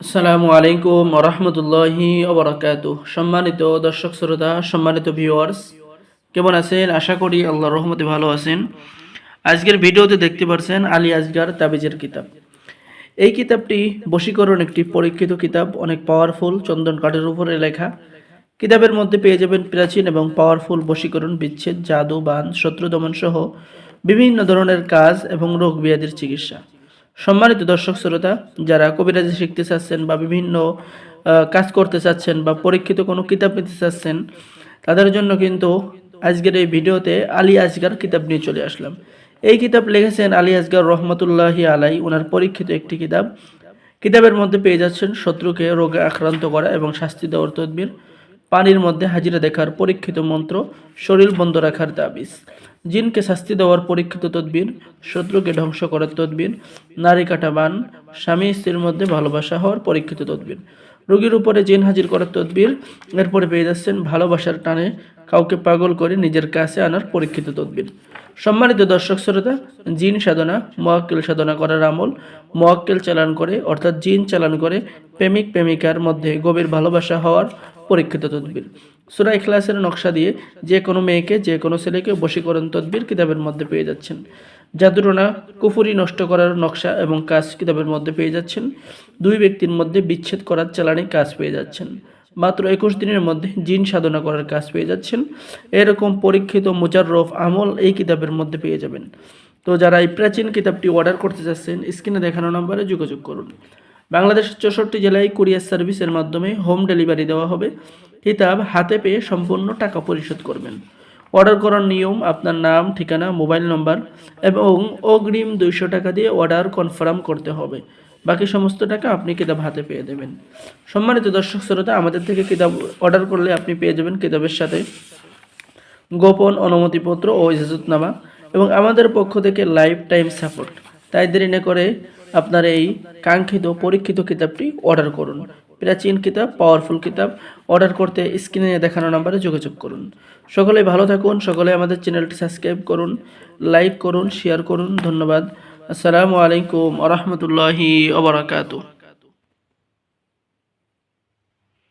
আসসালামু আলাইকুম রহমতুল্লাহি ওবরাকাতুহ। সম্মানিত দর্শক শ্রোতা, সম্মানিত ভিউয়ার্স, কেমন আছেন? আশা করি আল্লাহর রহমতে ভালো আছেন। আজকের ভিডিওতে দেখতে পাচ্ছেন আলী আসগার তাবিজের কিতাব। এই কিতাবটি বশীকরণ একটি পরীক্ষিত কিতাব, অনেক পাওয়ারফুল, চন্দন কাঠের উপরে লেখা। কিতাবের মধ্যে পেয়ে যাবেন প্রাচীন এবং পাওয়ারফুল বশীকরণ, বিচ্ছেদ, জাদু, বান, শত্রু দমন সহ বিভিন্ন ধরনের কাজ এবং রোগ ব্যাধির চিকিৎসা। সম্মানিত দর্শক শ্রোতা, যারা কবিরাজি শিখতে চাচ্ছেন বা বিভিন্ন কাজ করতে চাচ্ছেন বা পরীক্ষিত কোনো কিতাব নিতে চাচ্ছেন, তাদের জন্য কিন্তু আজকের এই ভিডিওতে আলী আসগার কিতাব নিয়ে চলে আসলাম। এই কিতাব লিখেছেন আলী আসগার রহমতুল্লাহি আলাই, ওনার পরীক্ষিত একটি কিতাব। কিতাবের মধ্যে পেয়ে যাচ্ছেন শত্রুকে রোগে আক্রান্ত করা এবং শাস্তি দেওয়ার তদবির, পানির মধ্যে হাজিরা দেখার পরীক্ষিত মন্ত্র, শরীর বন্ধ রাখার তাবিজ, জিনকে শাস্তি দেওয়ার পরীক্ষিত তদবির, শত্রুকে ধ্বংস করার তদবির, নারী কাটা বান, স্বামী স্ত্রীর মধ্যে ভালোবাসা হওয়ার পরীক্ষিত তদবির, রোগীর উপরে জিন হাজির করার তদবির। এরপরে পেয়ে যাচ্ছেন ভালোবাসার টানে কাউকে পাগল করে নিজের কাছে আনার পরীক্ষিত তদবির। সম্মানিত দর্শক শ্রোতা, জিন সাধনা, মোয়াক্কেল সাধনা করার আমল, মোয়াক্কেল চালান করে অর্থাৎ জিন চালান করে প্রেমিক প্রেমিকার মধ্যে গভীর ভালোবাসা হওয়ার পরীক্ষিত তদবির। সূরা ইখলাসের নকশা দিয়ে যে কোনো মেয়েকে, যে কোনো ছেলেকে বশীকরণ তদবির কিতাবের মধ্যে পেয়ে যাচ্ছেন। জাদুটোনা, কুফুরি নষ্ট করার নকশা এবং কাজ কিতাবের মধ্যে পেয়ে যাচ্ছেন। দুই ব্যক্তির মধ্যে বিচ্ছেদ করার চালানি কাজ পেয়ে যাচ্ছেন। মাত্র 21 দিনের মধ্যে জিন সাধনা করার কাজ পেয়ে যাচ্ছেন। এরকম পরীক্ষিত মুজাররফ আমল এই কিতাবের মধ্যে পেয়ে যাবেন। তো যারা এই প্রাচীন কিতাবটি অর্ডার করতে চাচ্ছেন, স্ক্রিনে দেখানো নম্বরে যোগাযোগ করুন। বাংলাদেশের 64 জেলায় কুরিয়ার সার্ভিসের মাধ্যমে হোম ডেলিভারি দেওয়া হবে। কিতাব হাতে পেয়ে সম্পূর্ণ টাকা পরিশোধ করবেন। অর্ডার করার নিয়ম: আপনার নাম, ঠিকানা, মোবাইল নম্বর এবং অগ্রিম 200 টাকা দিয়ে অর্ডার কনফার্ম করতে হবে। বাকি সমস্ত টাকা আপনি কিতাব হাতে পেয়ে দেবেন। সম্মানিত দর্শক শ্রোতা, আমাদের থেকে কিতাব অর্ডার করলে আপনি পেয়ে যাবেন কিতাবের সাথে গোপন অনুমতিপত্র ও ইজাজতনামা এবং আমাদের পক্ষ থেকে লাইফ টাইম সাপোর্ট। তাই দেরি না করে আপনার এই কাঙ্ক্ষিত পরীক্ষিত কিতাবটি অর্ডার করুন। প্রাচীন কিতাব, পাওয়ারফুল কিতাব অর্ডার করতে স্ক্রিনে দেখানো নম্বরে যোগাযোগ করুন। সকলে ভালো থাকুন, সকলে আমাদের চ্যানেলটি সাবস্ক্রাইব করুন, লাইক করুন, শেয়ার করুন। ধন্যবাদ। আসসালামু আলাইকুম ওয়া রাহমাতুল্লাহি ওয়া বারাকাতুহু।